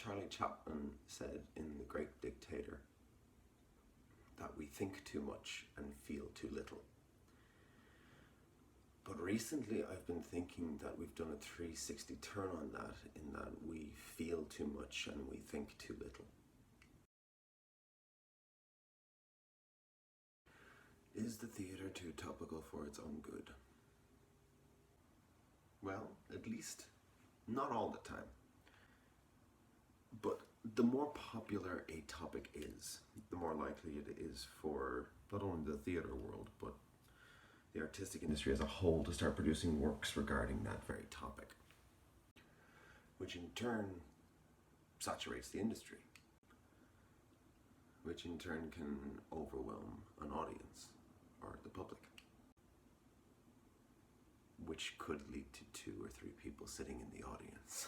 Charlie Chaplin said in The Great Dictator that we think too much and feel too little. But recently I've been thinking that we've done a 360 turn on that, in that we feel too much and we think too little. Is the theatre too topical for its own good? Well, at least not all the time. But the more popular a topic is, the more likely it is for not only the theatre world, but the artistic industry as a whole to start producing works regarding that very topic, which in turn saturates the industry, which in turn can overwhelm an audience or the public, which could lead to 2 or 3 people sitting in the audience.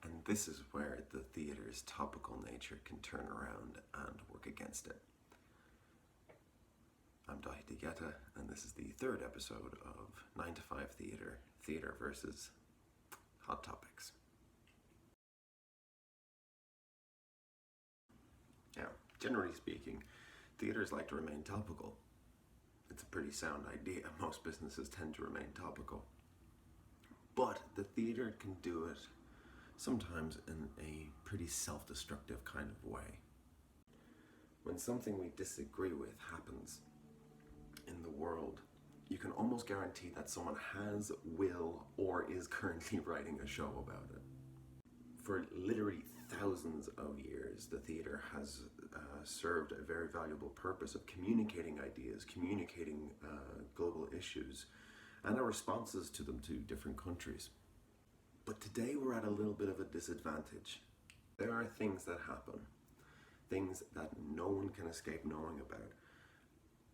And this is where the theatre's topical nature can turn around and work against it. I'm Dahi Digeta, and this is the 3rd episode of 9 to 5 Theatre, Theatre versus Hot Topics. Now, generally speaking, theatres like to remain topical. It's a pretty sound idea. Most businesses tend to remain topical. But the theatre can do it sometimes in a pretty self-destructive kind of way. When something we disagree with happens in the world, you can almost guarantee that someone has, will, or is currently writing a show about it. For literally thousands of years, the theatre has served a very valuable purpose of communicating ideas, communicating global issues, and our responses to them to different countries. But today we're at a little bit of a disadvantage. There are things that happen, things that no one can escape knowing about,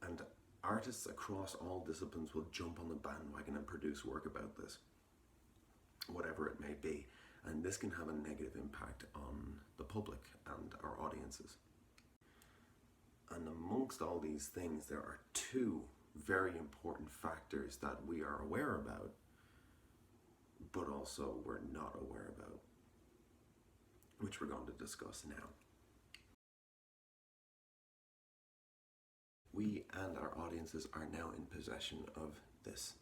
and artists across all disciplines will jump on the bandwagon and produce work about this, whatever it may be, and this can have a negative impact on the public and our audiences. And amongst all these things, there are 2 very important factors that we are aware about, but also we're not aware about, which we're going to discuss now. We and our audiences are now in possession of this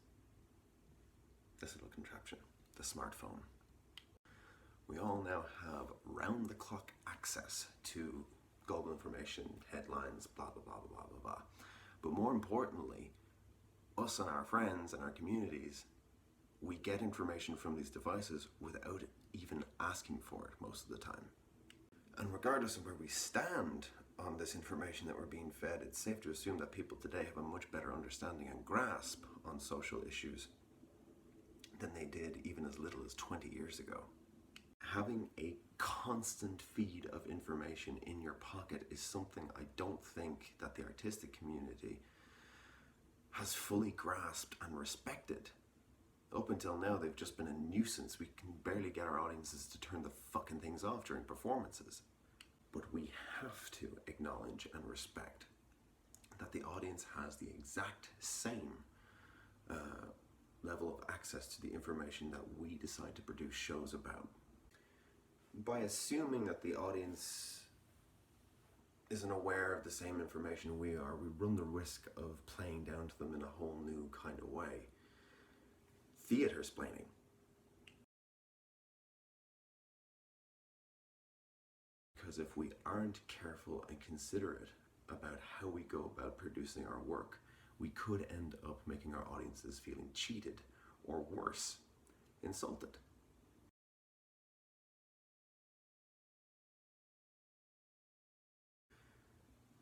little contraption, the smartphone. We all now have round-the-clock access to global information, headlines, blah, blah, blah, blah, blah, blah. But more importantly, us and our friends and our communities, we get information from these devices without even asking for it most of the time. And regardless of where we stand on this information that we're being fed, it's safe to assume that people today have a much better understanding and grasp on social issues than they did even as little as 20 years ago. Having a constant feed of information in your pocket is something I don't think that the artistic community has fully grasped and respected. Up until now, they've just been a nuisance. We can barely get our audiences to turn the fucking things off during performances. But we have to acknowledge and respect that the audience has the exact same level of access to the information that we decide to produce shows about. By assuming that the audience isn't aware of the same information we are, we run the risk of playing down to them in a whole new kind of way. Theatre-splaining. Because if we aren't careful and considerate about how we go about producing our work, we could end up making our audiences feeling cheated, or worse, insulted.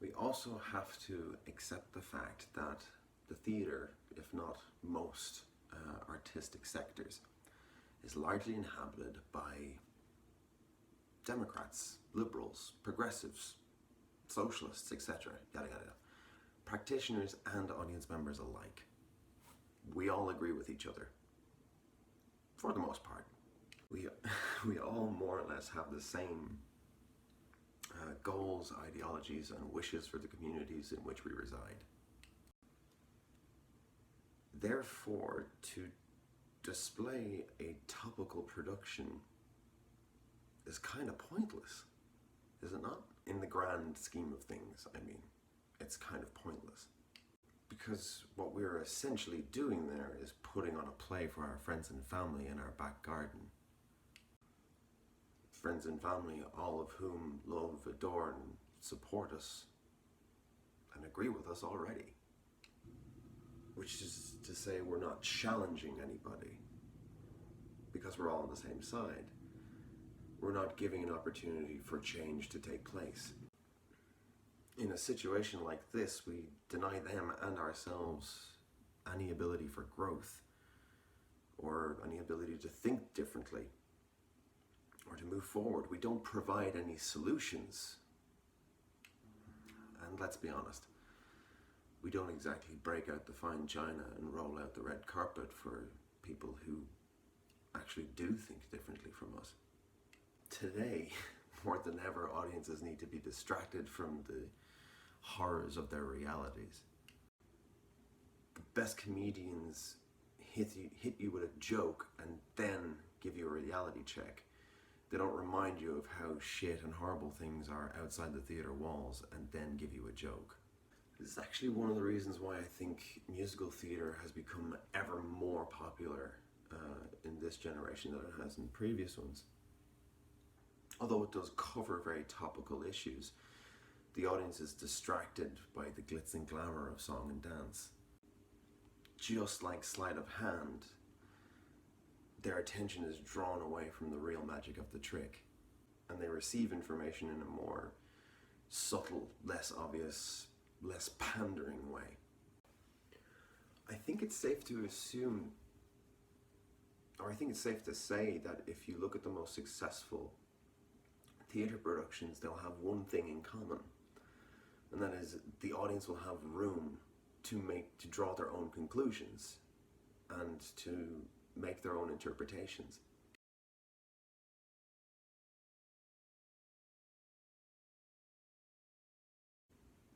We also have to accept the fact that the theatre, if not most artistic sectors, is largely inhabited by Democrats, liberals, progressives, socialists, etc., yada yada, practitioners and audience members alike. We all agree with each other, for the most part. We all more or less have the same goals, ideologies, and wishes for the communities in which we reside. Therefore, to display a topical production is kind of pointless, is it not? In the grand scheme of things, I mean, it's kind of pointless. Because what we're essentially doing there is putting on a play for our friends and family in our back garden. Friends and family, all of whom love, adore, and support us and agree with us already. Which is to say, we're not challenging anybody because we're all on the same side. We're not giving an opportunity for change to take place. In a situation like this, we deny them and ourselves any ability for growth, or any ability to think differently, or to move forward. We don't provide any solutions. And let's be honest, we don't exactly break out the fine china and roll out the red carpet for people who actually do think differently from us. Today, more than ever, audiences need to be distracted from the horrors of their realities. The best comedians hit you with a joke and then give you a reality check. They don't remind you of how shit and horrible things are outside the theatre walls and then give you a joke. This is actually one of the reasons why I think musical theatre has become ever more popular in this generation than it has in previous ones. Although it does cover very topical issues, the audience is distracted by the glitz and glamour of song and dance. Just like sleight of hand, their attention is drawn away from the real magic of the trick, and they receive information in a more subtle, less obvious, less pandering way. I think it's safe to assume, or I think it's safe to say that if you look at the most successful theatre productions, they'll have one thing in common, and that is the audience will have room to draw their own conclusions and to make their own interpretations.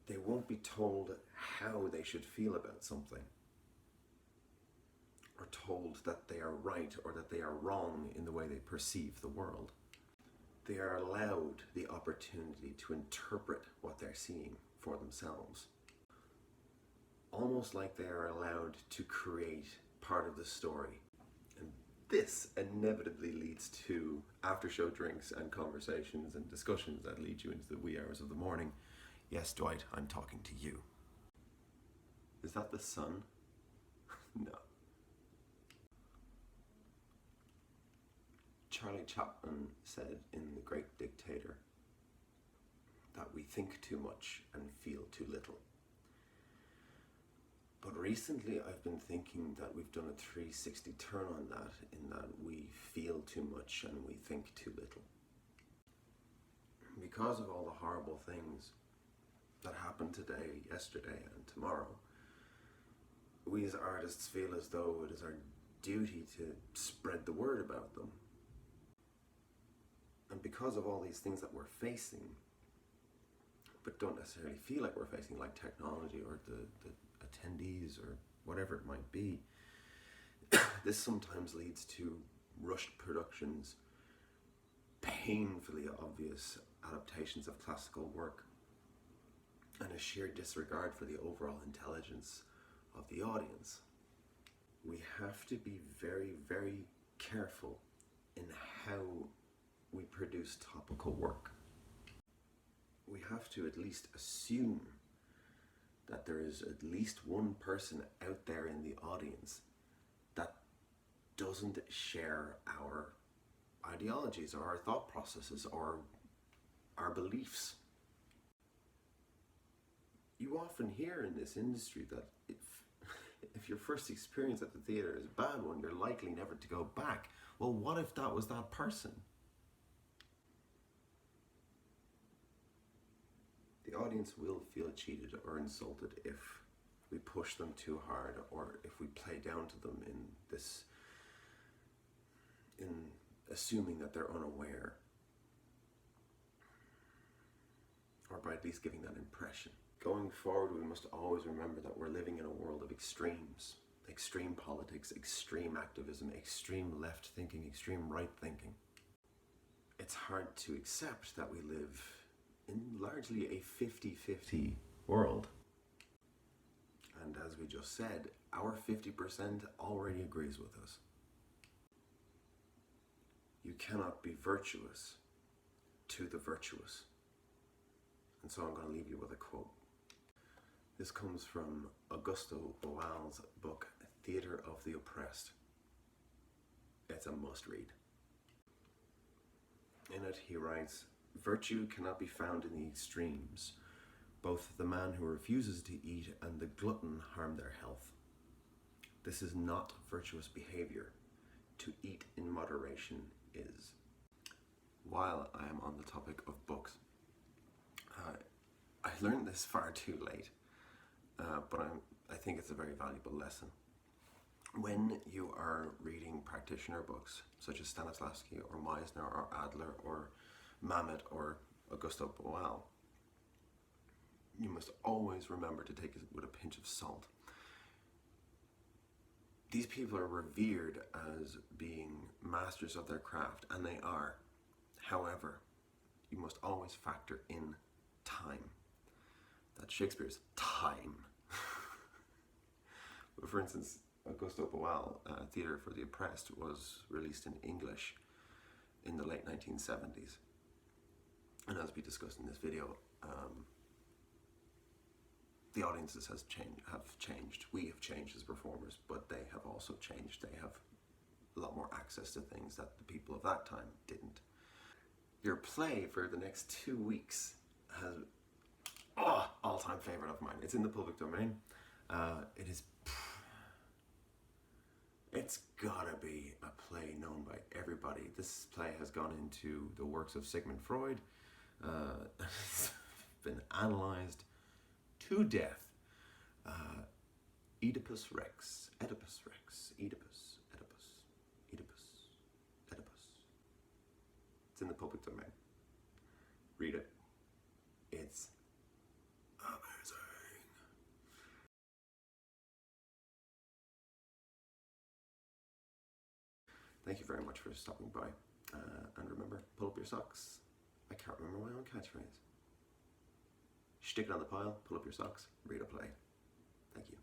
They won't be told how they should feel about something, or told that they are right or that they are wrong in the way they perceive the world. They are allowed the opportunity to interpret what they're seeing for themselves. Almost like they are allowed to create part of the story. And this inevitably leads to after-show drinks and conversations and discussions that lead you into the wee hours of the morning. Yes, Dwight, I'm talking to you. Is that the sun? No. Charlie Chaplin said in The Great Dictator that we think too much and feel too little. But recently I've been thinking that we've done a 360 turn on that, in that we feel too much and we think too little. Because of all the horrible things that happen today, yesterday and tomorrow, we as artists feel as though it is our duty to spread the word about them. And because of all these things that we're facing, but don't necessarily feel like we're facing, like technology or the attendees or whatever it might be, this sometimes leads to rushed productions, painfully obvious adaptations of classical work, and a sheer disregard for the overall intelligence of the audience. We have to be very, very careful in how we produce topical work. We have to at least assume that there is at least one person out there in the audience that doesn't share our ideologies or our thought processes or our beliefs. You often hear in this industry that if your first experience at the theatre is a bad one, you're likely never to go back. Well, what if that was that person? The audience will feel cheated or insulted if we push them too hard, or if we play down to them in assuming that they're unaware, or by at least giving that impression. Going forward, we must always remember that we're living in a world of extremes. Extreme politics, extreme activism, extreme left thinking, extreme right thinking. it's hard to accept that we live in largely a 50-50 world. And as we just said, our 50% already agrees with us. You cannot be virtuous to the virtuous. And so I'm going to leave you with a quote. This comes from Augusto Boal's book, Theatre of the Oppressed. It's a must-read. In it, he writes, "Virtue cannot be found in the extremes. Both the man who refuses to eat and the glutton harm their health. This is not virtuous behavior. To eat in moderation is." While I am on the topic of books, I learned this far too late, but I think it's a very valuable lesson. When you are reading practitioner books, such as Stanislavski or Meisner or Adler or Mamet or Augusto Boal, you must always remember to take it with a pinch of salt. These people are revered as being masters of their craft, and they are. However, you must always factor in time. That's Shakespeare's time. For instance, Augusto Boal, Theatre for the Oppressed, was released in English in the late 1970s. And as we discussed in this video, the audiences have changed. We have changed as performers, but they have also changed. They have a lot more access to things that the people of that time didn't. Your play for the next 2 weeks has all-time favorite of mine. It's in the public domain. It's gotta be a play known by everybody. This play has gone into the works of Sigmund Freud. It's been analyzed to death. Oedipus Rex. Oedipus Rex. Oedipus. Oedipus. Oedipus. Oedipus. It's in the public domain. Read it. It's amazing. Thank you very much for stopping by. And remember, pull up your socks. I can't remember my own catchphrase. Stick it on the pile, pull up your socks, read a play. Thank you.